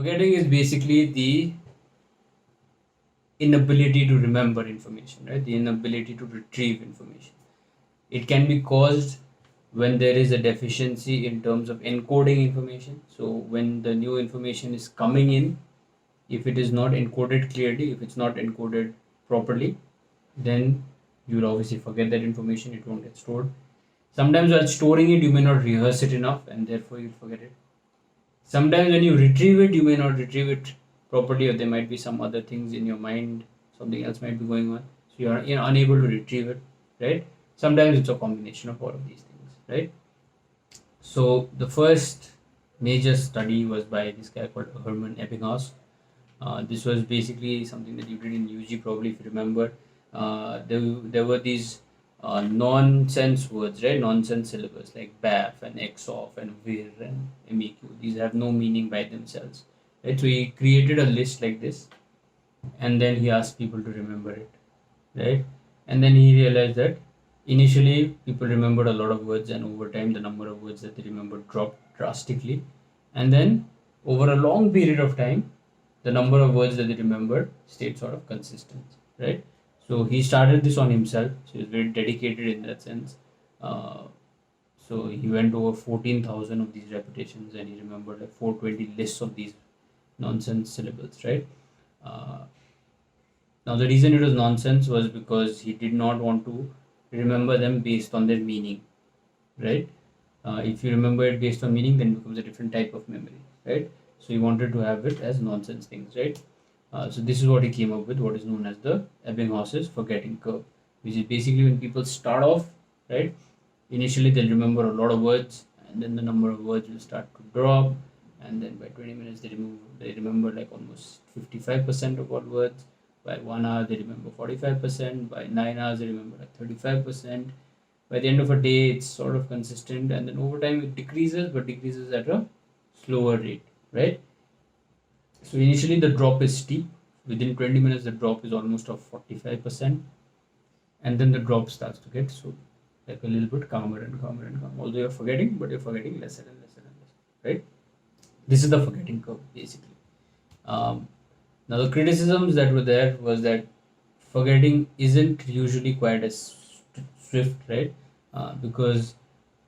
Forgetting is basically the inability to remember information, right? The inability to retrieve information. It can be caused when there is a deficiency in terms of encoding information. So when the new information is coming in, if it is not encoded clearly, if it's not encoded properly, then you will obviously forget that information. It won't get stored. Sometimes while storing it, you may not rehearse it enough, and therefore you'll forget it. Sometimes when you retrieve it, you may not retrieve it properly, or there might be some other things in your mind, something else might be going on, so you're unable to retrieve it, right? Sometimes it's a combination of all of these things, right? So the first major study was by this guy called Herman Ebbinghaus. This was basically something that you did in UG, probably, if you remember. There were these nonsense words, right? Nonsense syllables like BAF and XOF and VIR and MEQ. These have no meaning by themselves, right? So he created a list like this, and then he asked people to remember it, right? And then he realized that initially people remembered a lot of words, and over time the number of words that they remembered dropped drastically. And then over a long period of time, the number of words that they remembered stayed sort of consistent, right? So he started this on himself. So he was very dedicated in that sense. So he went over 14,000 of these repetitions, and he remembered like 420 lists of these nonsense syllables, right? Uh, Now the reason it was nonsense was because he did not want to remember them based on their meaning, right? If you remember it based on meaning, then it becomes a different type of memory, right? So he wanted to have it as nonsense things, right? So this is what he came up with, what is known as the Ebbinghaus's forgetting curve, which is basically when people start off, right? Initially they'll remember a lot of words, and then the number of words will start to drop, and then by 20 minutes they remember like almost 55% of all words. By 1 hour they remember 45%. By 9 hours they remember like 35%. By the end of a day it's sort of consistent, and then over time it decreases, but decreases at a slower rate, right? So initially the drop is steep. Within 20 minutes the drop is almost of 45%, and then the drop starts to get so like a little bit calmer and calmer and calmer. Although you're forgetting, but you're forgetting lesser and lesser and lesser, right? This is the forgetting curve basically. Now the criticisms that were there was that forgetting isn't usually quite as swift, right? Because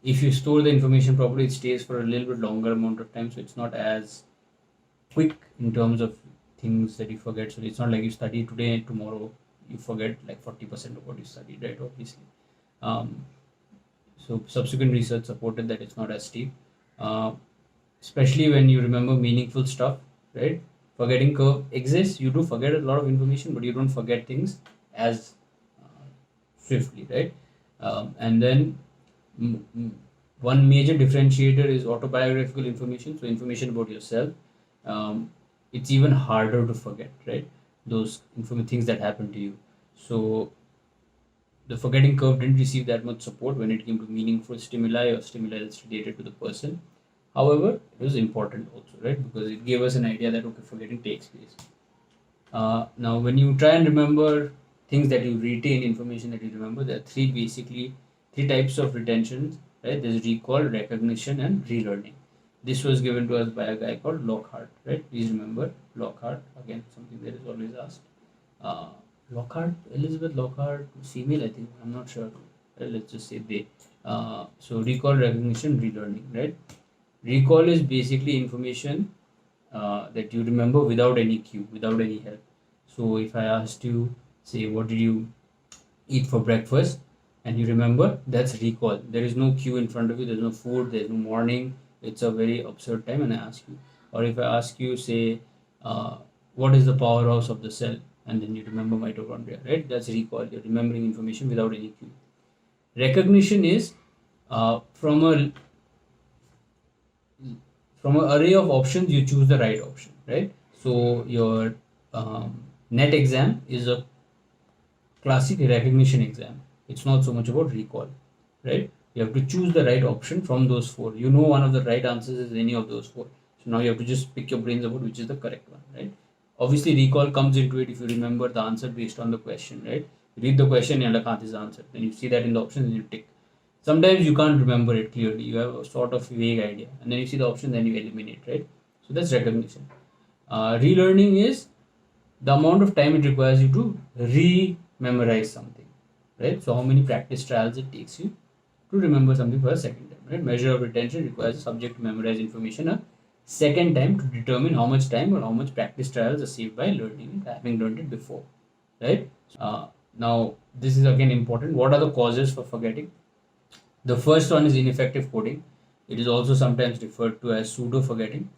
if you store the information properly, it stays for a little bit longer amount of time, so it's not as quick in terms of things that you forget. So it's not like you study today and tomorrow you forget like 40% of what you studied, right? Obviously. So subsequent research supported that it's not as steep, especially when you remember meaningful stuff, right? Forgetting curve exists. You do forget a lot of information, but you don't forget things as swiftly, right? And then one major differentiator is autobiographical information. So information about yourself. It's even harder to forget, right? Those things that happen to you. So the forgetting curve didn't receive that much support when it came to meaningful stimuli or stimuli that's related to the person. However, it was important also, right? Because it gave us an idea that okay, forgetting takes place. Now, when you try and remember things that you retain, information that you remember, there are three types of retention, right? There's recall, recognition, and relearning. This was given to us by a guy called Lockhart, right? Please remember Lockhart, again, something that is always asked. Lockhart, Elizabeth Lockhart, female, I think, I'm not sure. Let's just say they. So recall, recognition, relearning, right? Recall is basically information that you remember without any cue, without any help. So if I asked you, say, what did you eat for breakfast, and you remember, that's recall. There is no cue in front of you, there's no food, there's no morning, it's a very absurd time, and I ask you. Or if I ask you, say, what is the powerhouse of the cell, and then you remember mitochondria, right? That's recall. You're remembering information without any cue. Recognition is from an array of options, you choose the right option, right? So your net exam is a classic recognition exam. It's not so much about recall, right? You have to choose the right option from those four. You know one of the right answers is any of those four. So now you have to just pick your brains about which is the correct one, right? Obviously, recall comes into it if you remember the answer based on the question, right? You read the question and like, is the answer. Then you see that in the options and you tick. Sometimes you can't remember it clearly. You have a sort of vague idea. And then you see the option, then you eliminate, right? So that's recognition. Relearning is the amount of time it requires you to re-memorize something, right? So how many practice trials it takes you to remember something for a second time, right? Measure of retention requires a subject to memorize information a second time to determine how much time or how much practice trials are saved by learning, having learned it before, right? Now, this is again important. What are the causes for forgetting? The first one is ineffective coding. It is also sometimes referred to as pseudo forgetting.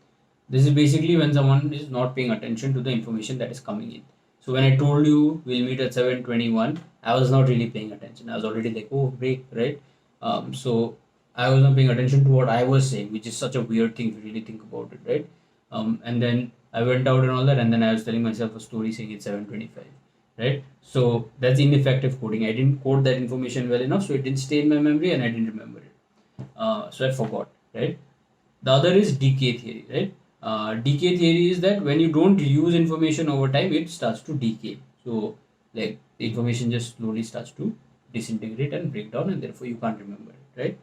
This is basically when someone is not paying attention to the information that is coming in. So when I told you we'll meet at 7:21, I was not really paying attention. I was already like, oh, break, right? So I was not paying attention to what I was saying, which is such a weird thing if you really think about it, right? And then I went out and all that, and then I was telling myself a story saying it's 7:25, right? So that's ineffective coding. I didn't code that information well enough, so it didn't stay in my memory and I didn't remember it. So I forgot, right? The other is decay theory, right? Decay theory is that when you don't use information over time, it starts to decay. So, like the information just slowly starts to disintegrate and break down, and therefore you can't remember it, right?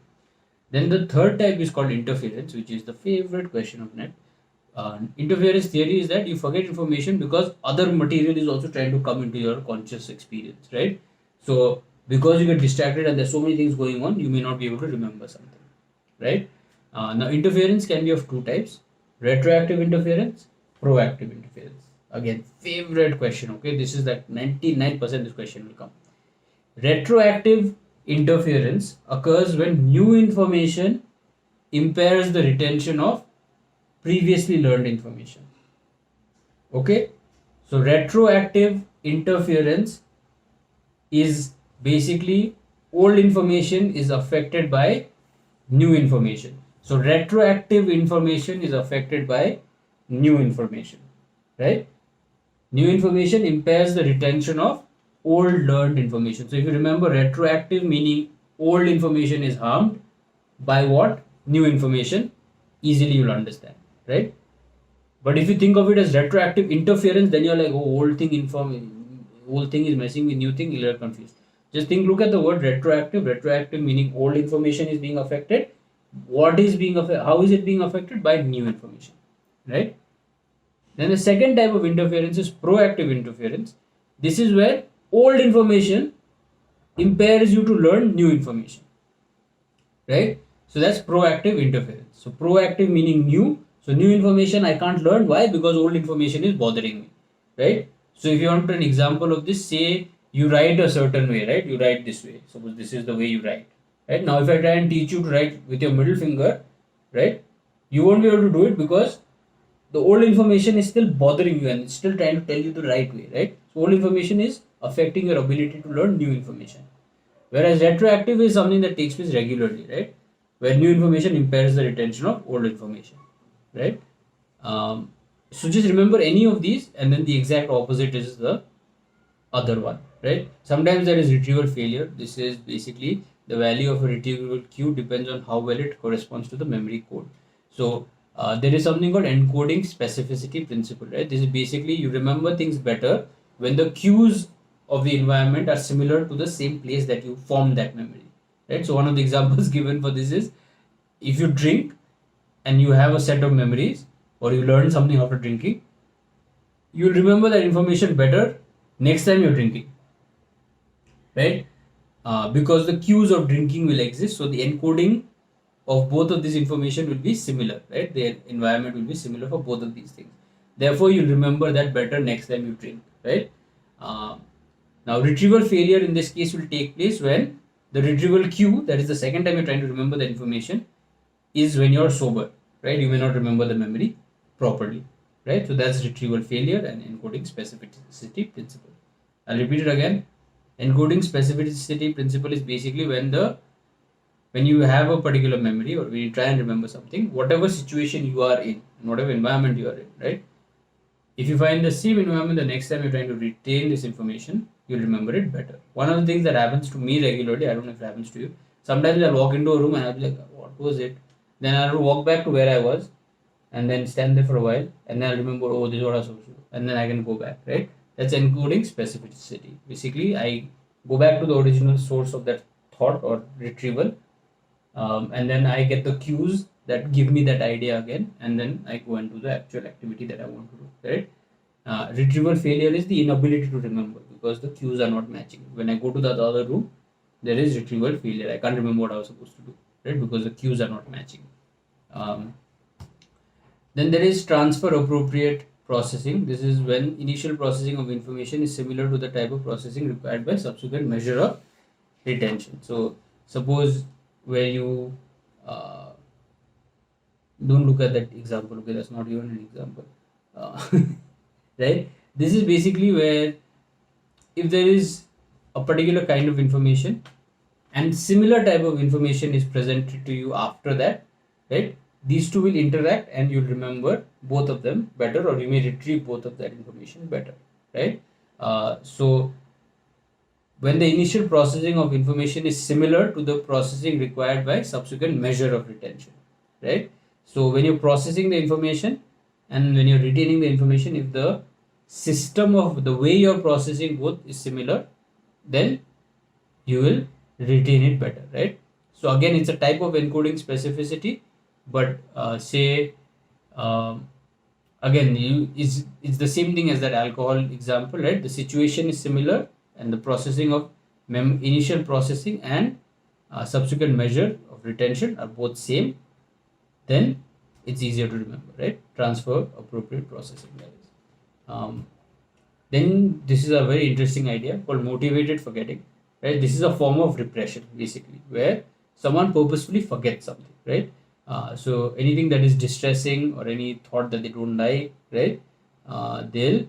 Then the third type is called interference, which is the favorite question of net. Interference theory is that you forget information because other material is also trying to come into your conscious experience, right? So, because you get distracted and there's so many things going on, you may not be able to remember something, right? Now, interference can be of two types: retroactive interference, proactive interference. Again, favorite question. Okay, this is that 99% this question will come. Retroactive interference occurs when new information impairs the retention of previously learned information. Okay, so retroactive interference is basically old information is affected by new information. So retroactive information is affected by new information, right? New information impairs the retention of old learned information. So if you remember, retroactive meaning old information is harmed by what? New information. Easily you'll understand, right? But if you think of it as retroactive interference, then you're like, oh, old thing is messing with new thing, you'll get confused. Just think, look at the word retroactive. Retroactive meaning old information is being affected. What is being affected? How is it being affected? By new information, right? Then the second type of interference is proactive interference. This is where old information impairs you to learn new information, right? So that's proactive interference. So proactive meaning new. So new information I can't learn. Why? Because old information is bothering me, right? So if you want an example of this, say you write a certain way, right? You write this way. Suppose this is the way you write, right? Now if I try and teach you to write with your middle finger, right? You won't be able to do it because the old information is still bothering you and it's still trying to tell you the right way, right? So old information is affecting your ability to learn new information. Whereas retroactive is something that takes place regularly, right? Where new information impairs the retention of old information, right? So just remember any of these, and then the exact opposite is the other one, right? Sometimes there is retrieval failure. This is basically the value of a retrievable cue depends on how well it corresponds to the memory code. So there is something called encoding specificity principle, right? This is basically you remember things better when the cues of the environment are similar to the same place that you formed that memory, right? So one of the examples given for this is if you drink and you have a set of memories or you learn something after drinking, you'll remember that information better next time you're drinking, right? Because the cues of drinking will exist, so the encoding of both of this information will be similar, right? The environment will be similar for both of these things. Therefore, you'll remember that better next time you drink, right? Now, retrieval failure in this case will take place when the retrieval cue, that is the second time you're trying to remember that information, is when you're sober, right? You may not remember the memory properly, right? So that's retrieval failure and encoding specificity principle. I'll repeat it again. Encoding specificity principle is basically when you have a particular memory or when you try and remember something, whatever situation you are in, whatever environment you are in, right? If you find the same environment the next time you're trying to retain this information, you'll remember it better. One of the things that happens to me regularly, I don't know if it happens to you, sometimes I'll walk into a room and I'll be like, what was it? Then I'll walk back to where I was and then stand there for a while and then I'll remember, oh, this is what I was supposed to do. And then I can go back, right? That's encoding specificity. Basically, I go back to the original source of that thought or retrieval and then I get the cues that give me that idea again, and then I go and do the actual activity that I want to do, right? Retrieval failure is the inability to remember because the cues are not matching. When I go to the other room, there is retrieval failure. I can't remember what I was supposed to do, right? Because the cues are not matching. Um, then there is transfer appropriate processing. This is when initial processing of information is similar to the type of processing required by subsequent measure of retention. So suppose where you uh, don't look at that example. Okay, that's not even an example, right? This is basically where if there is a particular kind of information and similar type of information is presented to you after that, right? These two will interact and you'll remember both of them better, or you may retrieve both of that information better, right? So when the initial processing of information is similar to the processing required by subsequent measure of retention, right? So when you're processing the information and when you're retaining the information, if the system of the way you're processing both is similar, then you will retain it better, right? So again, it's a type of encoding specificity, but say um, again, it's the same thing as that alcohol example, right? The situation is similar, and the processing of initial processing and subsequent measure of retention are both same. Then it's easier to remember, right? Transfer appropriate processing, that is. Then this is a very interesting idea called motivated forgetting, right? This is a form of repression, basically, where someone purposefully forgets something, right? So anything that is distressing or any thought that they don't like, right? They'll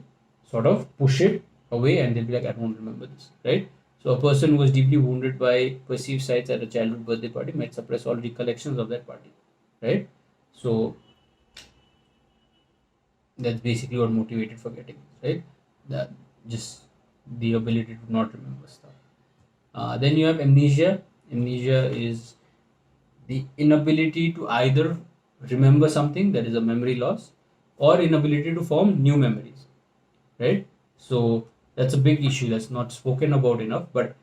sort of push it away and they'll be like, I don't remember this, right? So a person who was deeply wounded by perceived sights at a childhood birthday party might suppress all recollections of that party, right? So that's basically what motivated forgetting is, right? That just the ability to not remember stuff. Then you have amnesia. Amnesia is the inability to either remember something, that is a memory loss, or inability to form new memories, right? So that's a big issue that's not spoken about enough. But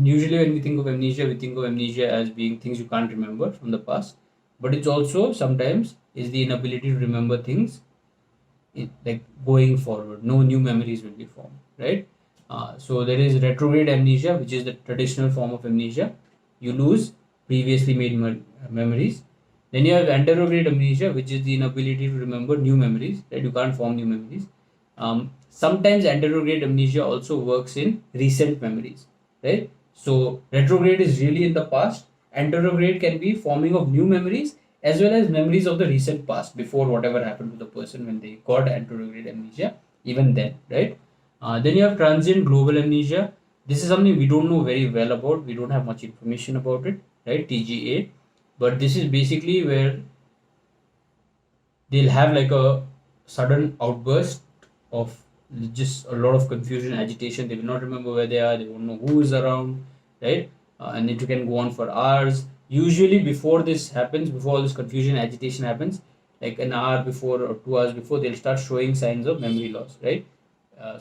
usually when we think of amnesia, we think of amnesia as being things you can't remember from the past. But it's also sometimes is the inability to remember things like going forward. No new memories will be formed, right? So there is retrograde amnesia, which is the traditional form of amnesia. You lose previously made memories. Then you have anterograde amnesia, which is the inability to remember new memories, right? You can't form new memories. Sometimes anterograde amnesia also works in recent memories, right? So retrograde is really in the past. Anterograde can be forming of new memories as well as memories of the recent past before whatever happened to the person when they got anterograde amnesia, even then, right? Then you have transient global amnesia. This is something we don't know very well about. We don't have much information about it, right? TGA. But this is basically where they'll have like a sudden outburst of just a lot of confusion, agitation. They will not remember where they are. They won't know who is around, right? And it can go on for hours. Usually, before this happens, before all this confusion, agitation happens, like an hour before or 2 hours before, they'll start showing signs of memory loss, right?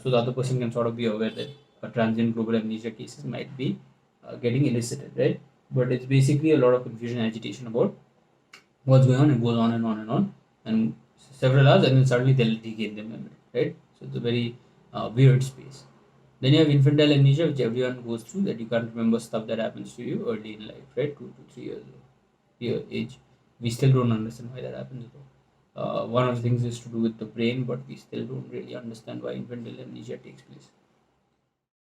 So the other person can sort of be aware that a transient global amnesia cases might be getting elicited, right? But it's basically a lot of confusion, agitation about what's going on. It goes on and on and on, and several hours, and then suddenly they'll regain their memory, right? So it's a very weird space. Then you have infantile amnesia, which everyone goes through, that you can't remember stuff that happens to you early in life, right? 2 to 3 years age. We still don't understand why that happens, though. One of the things is to do with the brain, but we still don't really understand why infantile amnesia takes place.